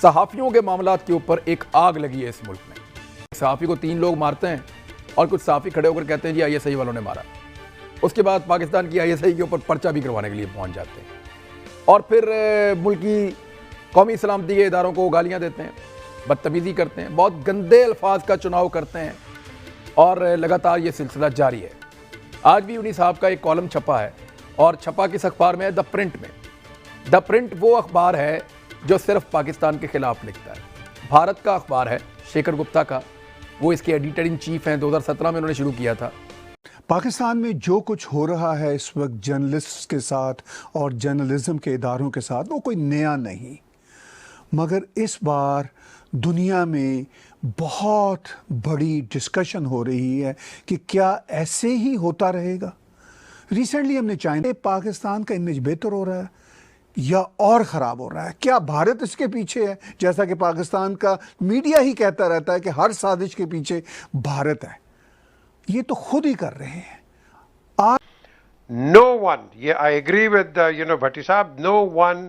सहाफ़ियों के मामलात के ऊपर एक आग लगी है इस मुल्क में। सहाफ़ी को 3 लोग मारते हैं और कुछ सहाफ़ी खड़े होकर कहते हैं जी ISI वालों ने मारा। उसके बाद पाकिस्तान की ISI के ऊपर पर्चा भी करवाने के लिए पहुंच जाते हैं और फिर मुल्की कौमी सलामती के इदारों को गालियां देते हैं, बदतमीज़ी करते हैं, बहुत गंदे अल्फाज का चुनाव करते हैं और लगातार ये सिलसिला जारी है। आज भी उन्हीं साहब का एक कॉलम छपा है और छपा किस अखबार में है? द प्रिंट में। द प्रिंट वो अखबार है जो सिर्फ पाकिस्तान के खिलाफ लिखता है। भारत का अखबार है, शेखर गुप्ता का, वो इसके एडिटर इन चीफ हैं। 2017 में उन्होंने शुरू किया था। पाकिस्तान में जो कुछ हो रहा है इस वक्त जर्नलिस्ट के साथ और जर्नलिज्म के इदारों के साथ, वो कोई नया नहीं, मगर इस बार दुनिया में बहुत बड़ी डिस्कशन हो रही है कि क्या ऐसे ही होता रहेगा। रिसेंटली हमने चाइना पाकिस्तान का इमेज बेहतर हो रहा है या और ख़राब हो रहा है? क्या भारत इसके पीछे है? जैसा कि पाकिस्तान का मीडिया ही कहता रहता है कि हर साजिश के पीछे भारत है। ये तो खुद ही कर रहे हैं। No one, yeah, I agree with भट्टी साहब, no one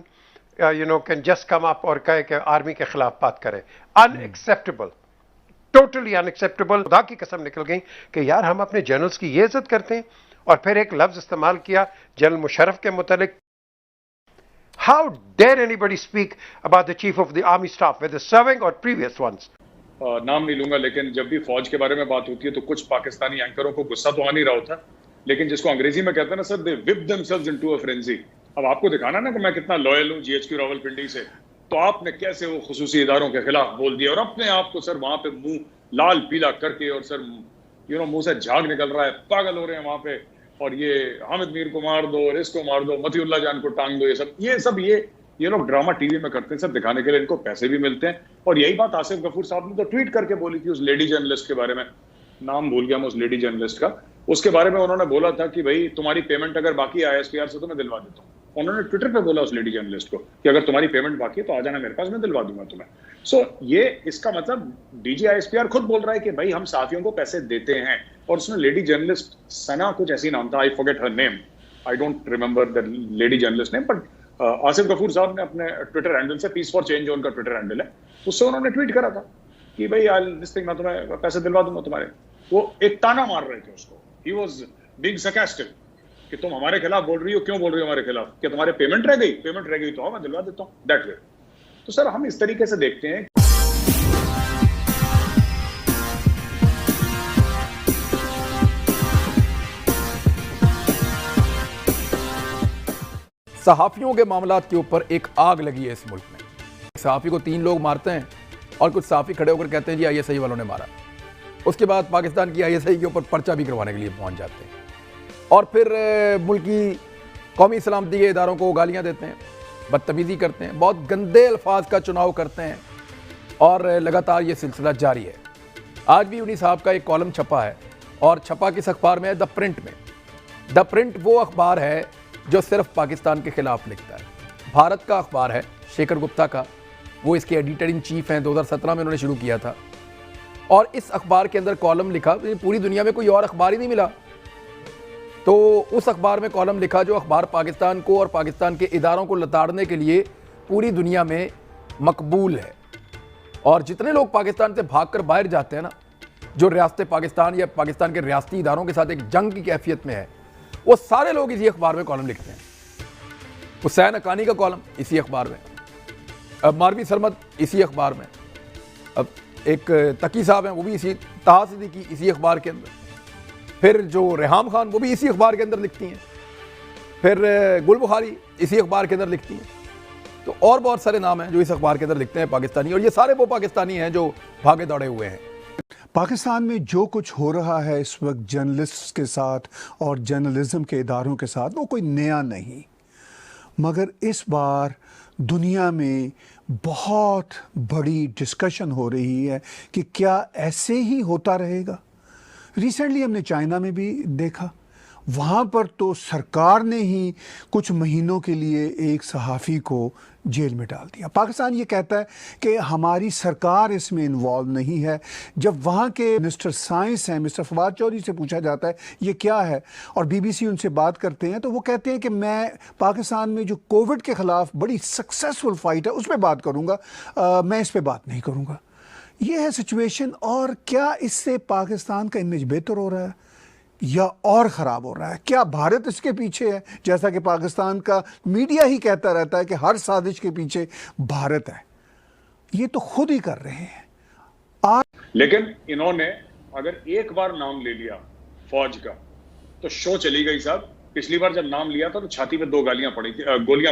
can just come up और कहे कि आर्मी के खिलाफ बात करे। Unacceptable, totally unacceptable। खुदा की कसम निकल गई कि यार हम अपने जनरल्स की ये इज्जत करते हैं और फिर एक लफ्ज इस्तेमाल किया जनरल मुशर्रफ के मुतालिक। How dare anybody speak about the chief of the army staff, whether serving or previous ones? नाम नहीं लूंगा, लेकिन जब भी फौज के बारे में बात होती है तो कुछ पाकिस्तानी एंकरों को गुस्सा तो आ नहीं रहा होता, लेकिन जिसको अंग्रेजी में कहते हैं ना sir, they whip themselves into a frenzy. अब आपको दिखाना ना कि मैं कितना लॉयल हूँ GHQ रावलपिंडी से, तो आपने कैसे वो खुसूसी इदारों के खिलाफ बोल दिया और अपने आप को सर वहां पे मुंह लाल पीला करके और सर मुंह से झाग निकल रहा है, पागल हो रहे हैं वहां पे, और ये हामिद मीर को मार दो और इसको मार दो, मतीउल्ला जान को टांग दो, ये लोग ड्रामा टीवी में करते हैं सर, दिखाने के लिए इनको पैसे भी मिलते हैं। और यही बात आसिफ गफूर साहब ने तो ट्वीट करके बोली थी उस लेडी जर्नलिस्ट के बारे में, नाम भूल गया मैं उस लेडी जर्नलिस्ट का, उसके बारे में उन्होंने बोला था कि भाई तुम्हारी पेमेंट अगर बाकी है ISPR से तो मैं दिलवा देता हूँ। उन्होंने ट्विटर पे बोला उस लेडी जर्नलिस्ट को कि अगर तुम्हारी पेमेंट बाकी है तो आ जाना मेरे पास, मैं दिलवा दूंगा तुम्हें। सो ये इसका मतलब DG ISPR खुद बोल रहा है कि भाई हम साथियों को पैसे देते हैं। और उसमें लेडी जर्नलिस्ट सना कुछ ऐसी नाम था, I forget her name, I don't remember the lady journalist name, but Asif Ghafoor साहब ने अपने ट्विटर हैंडल से, पीस फॉर चेंज जो उनका ट्विटर हैंडल है, उससे उन्होंने ट्वीट करा था कि भाई दिस थिंग मैं तुम्हें पैसे दिलवा दूंगा तुम्हारे। वो एक ताना मार रहे थे उसको, ही वाज बीइंग sarcastic कि तुम हमारे खिलाफ बोल रही हो, क्यों बोल रही हो हमारे खिलाफ, कि तुम्हारे पेमेंट रह गई तो मैं दिलवा देता हूँ, दैट वे। तो सर हम इस तरीके से देखते हैं। सहाफ़ियों के मामलात के ऊपर एक आग लगी है इस मुल्क में। सहाफ़ी को 3 लोग मारते हैं और कुछ सहाफ़ी खड़े होकर कहते हैं जी ISI वालों ने मारा। उसके बाद पाकिस्तान की ISI के ऊपर पर्चा भी करवाने के लिए पहुंच जाते हैं और फिर मुल्की कौमी सलामती के इदारों को गालियां देते हैं, बदतमीज़ी करते हैं, बहुत गंदे अल्फाज का चुनाव करते हैं और लगातार ये सिलसिला जारी है। आज भी उन्हीं साहब का एक कॉलम छपा है और छपा किस अखबार में है? द प्रिंट में। द प्रिंट वो अखबार है जो सिर्फ पाकिस्तान के खिलाफ लिखता है। भारत का अखबार है, शेखर गुप्ता का, वो इसके एडिटर इन चीफ हैं। 2017 में उन्होंने शुरू किया था और इस अखबार के अंदर कॉलम लिखा, पूरी दुनिया में कोई और अखबार ही नहीं मिला, तो उस अखबार में कॉलम लिखा जो अखबार पाकिस्तान को और पाकिस्तान के इदारों को लताड़ने के लिए पूरी दुनिया में मकबूल है। और जितने लोग पाकिस्तान से भागकर बाहर जाते हैं ना, जो रियासत पाकिस्तान या पाकिस्तान के रियासती इदारों के साथ एक जंग की कैफियत में है, वो सारे लोग इसी अखबार में कॉलम लिखते हैं। हुसैन हक्कानी का कॉलम इसी अखबार में, अब मारवी सरमद इसी अखबार में, अब एक तकी साहब हैं वो भी इसी, ताहा सिद्दीकी इसी अखबार के अंदर, फिर जो रेहाम खान वो भी इसी अखबार के अंदर लिखती हैं, फिर गुल बुखारी इसी अखबार के अंदर लिखती हैं। तो और बहुत सारे नाम हैं जो इस अखबार के अंदर लिखते हैं पाकिस्तानी, और ये सारे वो पाकिस्तानी हैं जो भागे दौड़े हुए हैं। पाकिस्तान में जो कुछ हो रहा है इस वक्त जर्नलिस्ट के साथ और जर्नलिज्म के इदारों के साथ, वो कोई नया नहीं, मगर इस बार दुनिया में बहुत बड़ी डिस्कशन हो रही है कि क्या ऐसे ही होता रहेगा। रिसेंटली हमने चाइना में भी देखा, वहाँ पर तो सरकार ने ही कुछ महीनों के लिए एक सहाफ़ी को जेल में डाल दिया। पाकिस्तान ये कहता है कि हमारी सरकार इसमें इन्वॉल्व नहीं है। जब वहाँ के मिनिस्टर साइंस हैं, मिस्टर फवाद चौधरी से पूछा जाता है ये क्या है, और BBC उनसे बात करते हैं, तो वो कहते हैं कि मैं पाकिस्तान में जो कोविड के ख़िलाफ़ बड़ी सक्सेसफुल फ़ाइट है उस पर बात करूँगा, मैं इस पर बात नहीं करूँगा। ये है सिचुएशन। और क्या इससे पाकिस्तान का इमेज बेहतर हो रहा है या और ख़राब हो रहा है? क्या भारत इसके पीछे है, जैसा कि पाकिस्तान का मीडिया ही कहता रहता है कि हर साजिश के पीछे भारत है? ये तो खुद ही कर रहे हैं। लेकिन इन्होंने अगर एक बार नाम ले लिया फौज का तो शो चली गई साहब। पिछली बार जब नाम लिया था तो छाती पे 2 गोलियां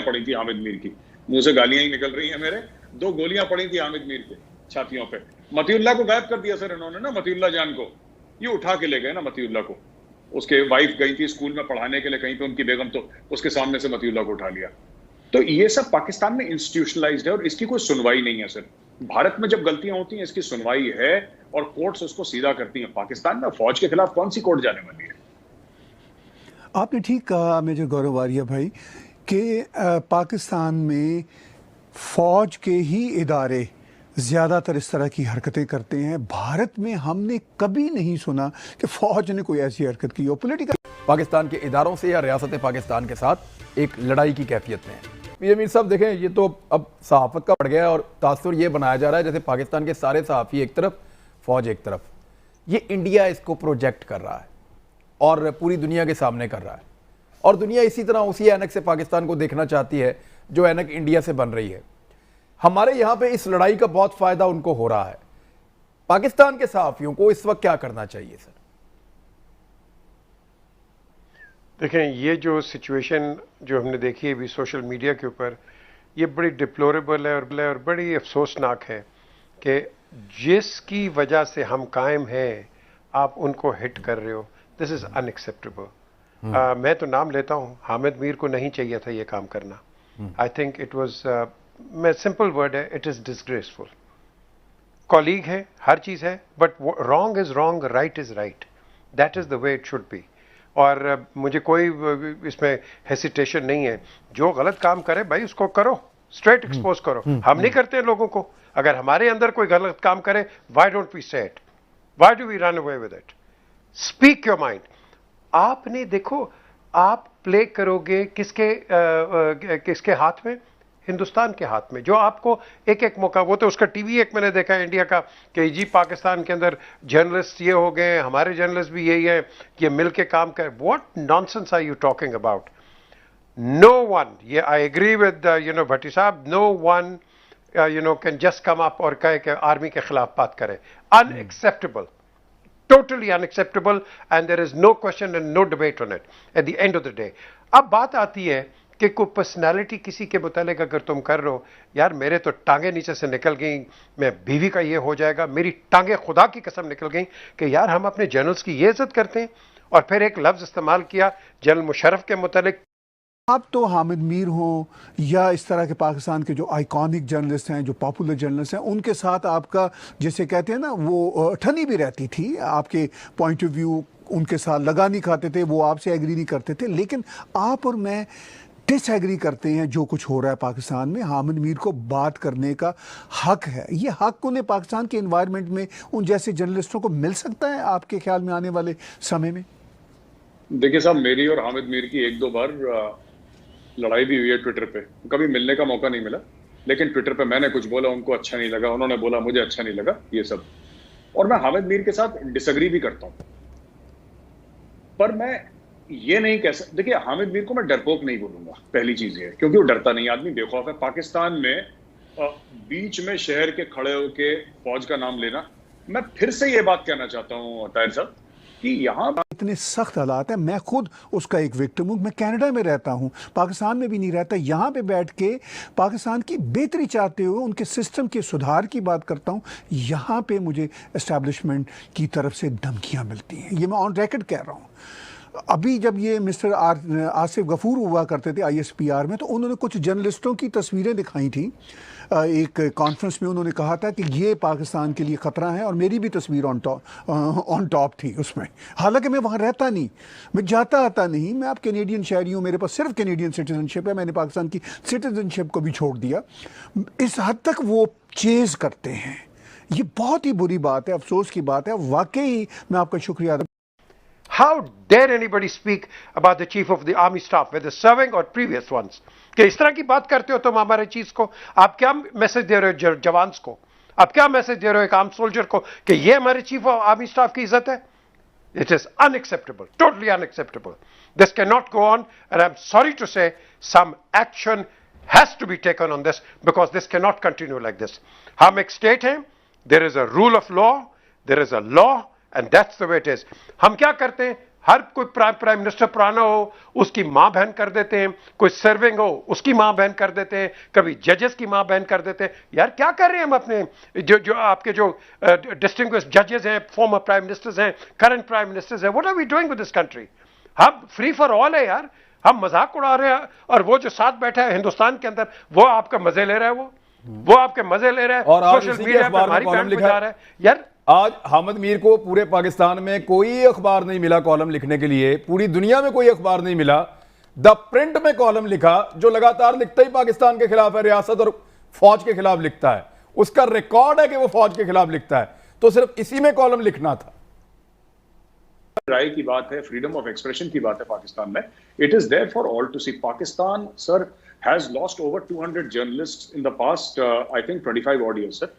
पड़ी थी हामिद मीर की। मुंह से गालियां ही निकल रही हैं मेरे। 2 गोलियां पड़ी थी हामिद मीर के छातियों पे। मतीउल्लाह को गायब कर दिया सर इन्होंने ना, मतीउल्लाह जान को ये उठा के ले गए ना। मतीउल्लाह को उसके वाइफ गई थी स्कूल में पढ़ाने के लिए कहीं पे, उनकी बेगम, तो उसके सामने से मतीउल्लाह को उठा लिया। तो ये सब पाकिस्तान में इंस्टीट्यूशनलाइज्ड है और इसकी कोई सुनवाई नहीं है सर। भारत में जब गलतियां होती हैं इसकी सुनवाई है और कोर्ट्स उसको सीधा करती हैं। पाकिस्तान में फौज के खिलाफ कौन सी कोर्ट जाने वाली है? आपने ठीक कहा मेजर गौरव वारिया भाई कि पाकिस्तान में फ़ौज के ही इदारे ज़्यादातर इस तरह की हरकतें करते हैं। भारत में हमने कभी नहीं सुना कि फ़ौज ने कोई ऐसी हरकत की हो। पॉलिटिकल पाकिस्तान के इदारों से या रियासत पाकिस्तान के साथ एक लड़ाई की कैफियत में है। ये मीर साहब देखें, ये तो अब सहाफ़त का बढ़ गया है और तासुर ये बनाया जा रहा है जैसे पाकिस्तान के सारे सहाफ़ी एक तरफ, फ़ौज एक तरफ। ये इंडिया इसको प्रोजेक्ट कर रहा है और पूरी दुनिया के सामने कर रहा है, और दुनिया इसी तरह उसी ऐनक से पाकिस्तान को देखना चाहती है जो ऐनक इंडिया से बन रही है। हमारे यहाँ पे इस लड़ाई का बहुत फ़ायदा उनको हो रहा है। पाकिस्तान के सहाफ़ियों को इस वक्त क्या करना चाहिए सर? देखें, ये जो सिचुएशन जो हमने देखी है अभी सोशल मीडिया के ऊपर, ये बड़ी डिप्लोरेबल है और बड़ी अफसोसनाक है कि जिसकी वजह से हम कायम हैं आप उनको हिट कर रहे हो। This is unacceptable. मैं तो नाम लेता हूँ, हामिद मीर को नहीं चाहिए था ये काम करना। आई थिंक इट वॉज, मैं सिंपल वर्ड है, इट इज़ डिसग्रेसफुल। कॉलीग है, हर चीज़ है, but wrong is wrong, right is right. That is the way it should be. और मुझे कोई इसमें हेसिटेशन नहीं है। जो गलत काम करे भाई उसको करो, स्ट्रेट एक्सपोज करो। हम नहीं करते लोगों को। अगर हमारे अंदर कोई गलत काम करे, why don't we say it? Why do we run away with it? Speak your mind. आपने देखो, आप प्ले करोगे किसके हाथ में? हिंदुस्तान के हाथ में, जो आपको एक एक मौका, वो तो उसका टीवी एक मैंने देखा है इंडिया का कि जी पाकिस्तान के अंदर जर्नलिस्ट ये हो गए, हमारे जर्नलिस्ट भी यही है, ये मिल के काम कर। What nonsense are you talking about? No one, ये आई एग्री विद भट्टी साहब, no one can just come up और कहे कि आर्मी के खिलाफ बात करे। Unacceptable, totally unacceptable, and there is no question and no debate on it at the end of the day. अब बात आती है कि कोई पर्सनालिटी किसी के मुतालिक अगर तुम कर रहे हो, यार मेरे तो टांगे नीचे से निकल गई, मैं बीवी का ये हो जाएगा, मेरी टांगे खुदा की कसम निकल गई कि यार हम अपने जनरल्स की ये इज्जत करते हैं। और फिर एक लफ्ज़ इस्तेमाल किया जनरल मुशर्रफ के मुतालिक। आप तो हामिद मीर हो या इस तरह के पाकिस्तान के जो आइकॉनिक जर्नलिस्ट हैं, जो पॉपुलर जर्नलिस्ट हैं, उनके साथ आपका जैसे कहते हैं ना वो ठनी भी रहती थी। आपके पॉइंट ऑफ व्यू उनके साथ लगा नहीं खाते थे, वो आपसे एग्री नहीं करते थे। लेकिन आप और मैं डिसएग्री करते हैं जो कुछ हो रहा है पाकिस्तान में। हामिद मीर को बात करने का हक है। ये हक उन्हें पाकिस्तान के एनवायरनमेंट में उन जैसे जर्नलिस्टों को मिल सकता है आपके ख्याल में आने वाले समय में? देखिए साहब, मेरी और हामिद मीर की 1-2 बार लड़ाई भी हुई है ट्विटर पे। कभी मिलने का मौका नहीं मिला, लेकिन ट्विटर पे मैंने कुछ बोला, उनको अच्छा नहीं लगा, उन्होंने बोला मुझे अच्छा नहीं लगा, ये सब। और मैं हामिद मीर के साथ डिसएग्री भी करता हूं, पर मैं ये नहीं कह सकता। देखिए, हामिद मीर को मैं डरपोक नहीं बोलूंगा, पहली चीज ये, क्योंकि वो डरता नहीं, आदमी बेखौफ है। पाकिस्तान में बीच में शहर के खड़े होके फौज का नाम लेना, मैं फिर से ये बात कहना चाहता हूं ताहिर साहब कि यहाँ इतने सख्त हालात हैं। मैं खुद उसका एक विक्टिम हूँ। मैं कनाडा में रहता हूँ, पाकिस्तान में भी नहीं रहता। यहाँ पे बैठ के पाकिस्तान की बेहतरी चाहते हुए उनके सिस्टम के सुधार की बात करता हूँ। यहाँ पे मुझे एस्टैब्लिशमेंट की तरफ से धमकियाँ मिलती हैं। ये मैं ऑन रिकॉर्ड कह रहा हूँ। अभी जब ये मिस्टर आसिफ गफूर हुआ करते थे ISPR में, तो उन्होंने कुछ जर्नलिस्टों की तस्वीरें दिखाई थी एक कॉन्फ्रेंस में उन्होंने कहा था कि ये पाकिस्तान के लिए ख़तरा है, और मेरी भी तस्वीर ऑन टॉप थी उसमें। हालांकि मैं वहाँ रहता नहीं, मैं जाता आता नहीं, मैं आप कैनेडियन शहरी हूँ, मेरे पास सिर्फ कैनेडियन सिटीजनशिप है, मैंने पाकिस्तान की सिटीजनशिप को भी छोड़ दिया। इस हद तक वो चेज़ करते हैं, ये बहुत ही बुरी बात है, अफसोस की बात है। वाकई मैं आपका शुक्रिया अदा। How dare anybody speak about the chief of the army staff, whether serving or previous ones? कि इस तरह की बात करते हो तुम हमारे चीज को, आप क्या मैसेज दे रहे हो जवान को, आप क्या मैसेज दे रहे हो एक आर्म सोल्जर को कि ये हमारे चीफ ऑफ आर्मी स्टाफ की इज्जत है? It is unacceptable, totally unacceptable. This cannot go on, and I'm sorry to say some action has to be taken on this, because this cannot continue like this. हम एक state हैं, there is a rule of law, there is a law, and that's the way it is. हम क्या करते हैं, हर कोई prime minister पुराना हो उसकी माँ बहन कर देते हैं, कोई सर्विंग हो उसकी माँ बहन कर देते हैं, कभी जजेस की माँ बहन कर देते हैं। यार क्या कर रहे हैं हम अपने जो आपके जो डिस्टिंग्विश्ड जजेस हैं, फॉर्मर प्राइम मिनिस्टर्स हैं, करंट प्राइम मिनिस्टर्स हैं, what are we doing with this country? हम फ्री फॉर ऑल है यार, हम मजाक उड़ा रहे हैं, और वो जो साथ बैठा है हिंदुस्तान के अंदर वो आपका मजे ले रहा है, वो आपके मजे ले रहा है, और सोशल मीडिया पर हमारी बैंड बजा रहा है। यार आज हामिद मीर को पूरे पाकिस्तान में कोई अखबार नहीं मिला कॉलम लिखने के लिए, पूरी दुनिया में कोई अखबार नहीं मिला। द प्रिंट में कॉलम लिखा, जो लगातार लिखता ही पाकिस्तान के खिलाफ है, रियासत और फौज के खिलाफ लिखता है, उसका रिकॉर्ड है कि वो फौज के खिलाफ लिखता है, तो सिर्फ इसी में कॉलम लिखना था। राय की बात है, फ्रीडम ऑफ एक्सप्रेशन की बात है पाकिस्तान में, it is there for all to see. Pakistan sir has lost over 200 journalists in the past I think 25 odd years sir.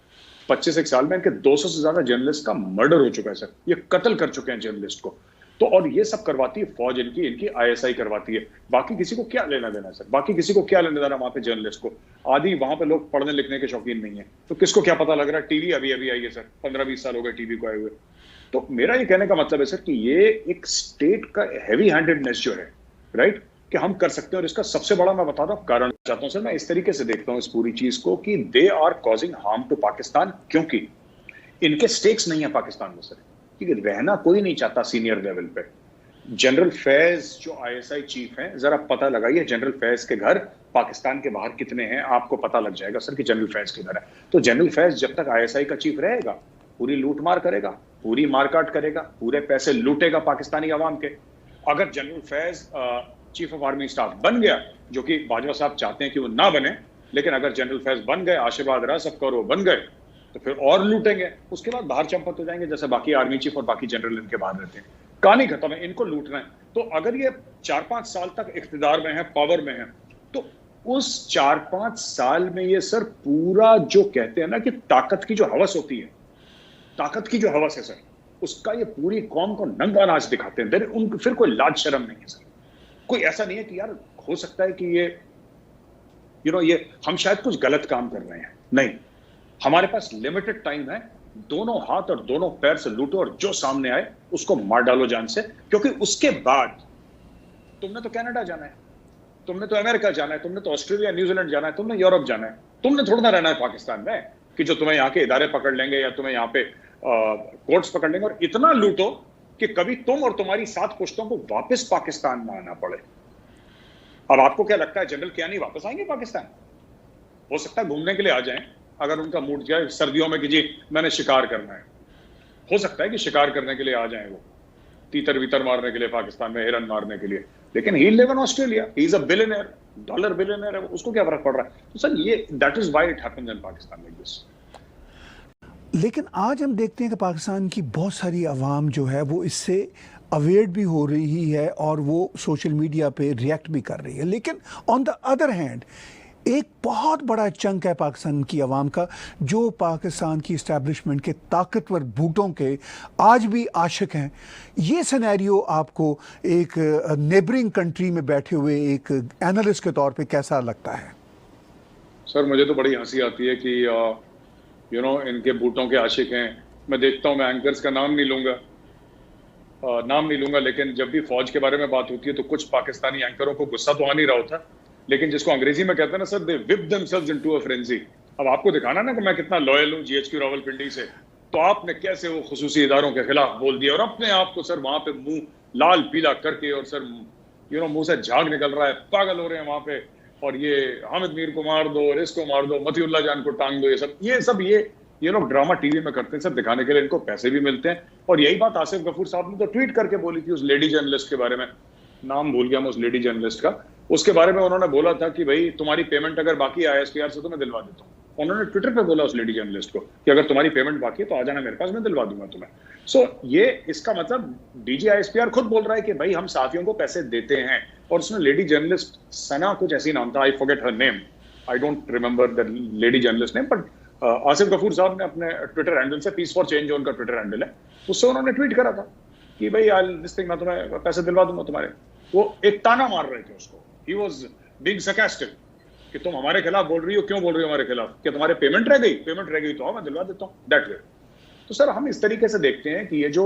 25 साल में इनके 200 से ज्यादा जर्नलिस्ट का मर्डर हो चुका है सर, ये कत्ल कर चुके हैं जर्नलिस्ट को। तो और ये सब करवाती है फौज, इनकी आईएसआई करवाती है, बाकी किसी को क्या लेना देना सर, बाकी किसी को क्या लेना देना वहां पे जर्नलिस्ट को। आदि वहां पे लोग पढ़ने लिखने के शौकीन नहीं है, तो किसको क्या पता लग रहा है? टीवी अभी अभी आई है सर, 15-20 साल हो गए टीवी को आए हुए। तो मेरा ये कहने का मतलब है सर कि ये एक स्टेट का हैवी हैंडेडनेस जो है, राइट, कि हम कर सकते हैं। और इसका सबसे बड़ा मैं बता रहा हूं कारण चाहता हूं सर, मैं इस तरीके से देखता हूं इस पूरी चीज को कि they are causing harm to Pakistan, क्योंकि इनके स्टेक्स नहीं है पाकिस्तान में सर, ठीक है, रहना कोई नहीं चाहता सीनियर लेवल पे। जनरल फैज जो आईएसआई चीफ हैं, जरा पता लगाइए जनरल फैज के घर पाकिस्तान के बाहर कितने हैं, आपको पता लग जाएगा सर कि जनरल फैज के घर है। तो जनरल फैज जब तक आईएसआई का चीफ रहेगा, पूरी लूटमार करेगा, पूरी मारकाट करेगा, पूरे पैसे लूटेगा पाकिस्तानी अवाम के। अगर general Faiz chief of army staff बन गया, जो कि बाजवा साहब चाहते हैं कि वो ना बने, लेकिन अगर जनरल फैज बन गए, आशीर्वाद राज सबकर वो बन गए, तो फिर और लूटेंगे, उसके बाद बाहर चंपत हो जाएंगे, जैसे बाकी आर्मी चीफ और बाकी जनरल इनके बाहर रहते हैं। कहानी खत्म है, इनको लूटना है। तो अगर ये 4-5 साल तक इख्तिदार में है, पावर में है, तो उस 4-5 साल में ये सर पूरा जो कहते हैं ना कि ताकत की जो हवस होती है, ताकत की जो हवस है सर, उसका ये पूरी कौम को नंगा नाच दिखाते हैं। उनको फिर कोई लाज शर्म नहीं है सर, कोई ऐसा नहीं है कि यार हो सकता है कि ये ये हम शायद कुछ गलत काम कर रहे हैं, नहीं, हमारे पास लिमिटेड टाइम है, दोनों हाथ और दोनों पैर से लूटो और जो सामने आए उसको मार डालो जान से, क्योंकि उसके बाद तुमने तो कनाडा जाना है, तुमने तो अमेरिका जाना है, तुमने तो ऑस्ट्रेलिया न्यूजीलैंड जाना है, तुमने यूरोप जाना है, तुमने थोड़ा ना रहना है पाकिस्तान में कि जो तुम्हें यहाँ के इदारे पकड़ लेंगे या तुम्हें यहाँ पे कोर्ट्स पकड़ लेंगे और इतना लूटो कि कभी तुम और तुम्हारी 7 पुश्तों को वापस पाकिस्तान में आना पड़े। अब आपको क्या लगता है जनरल कियानी वापस आएंगे पाकिस्तान? हो सकता है घूमने के लिए आ जाएं, अगर उनका मूड जाए सर्दियों में कि जी मैंने शिकार करना है, हो सकता है कि शिकार करने के लिए आ जाएं वो, तीतर वीतर मारने के लिए पाकिस्तान में, हिरन मारने के लिए, लेकिन he live in Australia, he is a billionaire, dollar billionaire है, उसको क्या फर्क पड़ रहा है? तो सर ये that is why it happens in Pakistan like this. लेकिन आज हम देखते हैं कि पाकिस्तान की बहुत सारी आवाम जो है वो इससे अवेयर भी हो रही है और वो सोशल मीडिया पे रिएक्ट भी कर रही है, लेकिन ऑन द अदर हैंड एक बहुत बड़ा चंक है पाकिस्तान की आवाम का जो पाकिस्तान की इस्टेब्लिशमेंट के ताकतवर बूटों के आज भी आशिक हैं। ये सिनेरियो आपको एक नेबरिंग कंट्री में बैठे हुए एक एनालिस्ट के तौर पे कैसा लगता है? सर मुझे तो बड़ी हंसी आती है कि इनके बूटों के आशिक हैं। मैं देखता हूँ, मैं एंकर्स का नाम नहीं लूंगा, लेकिन जब भी फौज के बारे में बात होती है तो कुछ पाकिस्तानी एंकरों को गुस्सा तो आ नहीं रहा होता, लेकिन जिसको अंग्रेजी में कहते हैं ना sir, they whip themselves into a frenzy. अब आपको दिखाना ना कि मैं कितना लॉयल हूँ जीएचक्यू रावलपिंडी से, तो आपने कैसे वो खुसूसी इदारों के खिलाफ बोल दिया और अपने आप को सर वहां पे मुंह लाल पीला करके और सर मुंह से झाग निकल रहा है, पागल हो रहे हैं वहां पे और ये हामिद मीर को मार दो और इसको मार दो, मतीउल्लाह जान को टांग दो, ये सब ये लोग ड्रामा टीवी में करते हैं सर, दिखाने के लिए इनको पैसे भी मिलते हैं। और यही बात आसिफ गफूर साहब ने तो ट्वीट करके बोली थी उस लेडी जर्नलिस्ट के बारे में, नाम भूल गया मैं उस लेडी जर्नलिस्ट का, उसके बारे में उन्होंने बोला था कि भाई तुम्हारी पेमेंट अगर बाकी है ISPR से तो मैं दिलवा देता हूँ। उन्होंने ट्विटर पे बोला उस लेडी जर्नलिस्ट को कि अगर तुम्हारी पेमेंट बाकी है तो आ जाना मेरे पास, मैं दिलवा दूंगा तुम्हें। सो ये इसका मतलब DG ISPR खुद बोल रहा है कि भाई हम साथियों को पैसे देते हैं। और उसमें लेडी जर्नलिस्ट सना कुछ ऐसी नाम था, I forget her name, I don't remember the lady journalist name, but Asif Ghafoor साहब ने अपने ट्विटर हैंडल से, पीस फॉर चेंज उनका ट्विटर हैंडल है, उससे उन्होंने ट्वीट करा था कि भाई दिस थिंग मैं तुम्हें पैसे दिलवा दूंगा तुम्हारे। वो एक ताना मार रहे थे उसको, ही वाज बीइंग sarcastic कि तुम हमारे खिलाफ बोल रही हो, क्यों बोल रही हो हमारे खिलाफ, क्या तुम्हारे पेमेंट रह गई तो मैं दिलवा देता हूँ दैट वे। तो सर हम इस तरीके से देखते हैं कि ये जो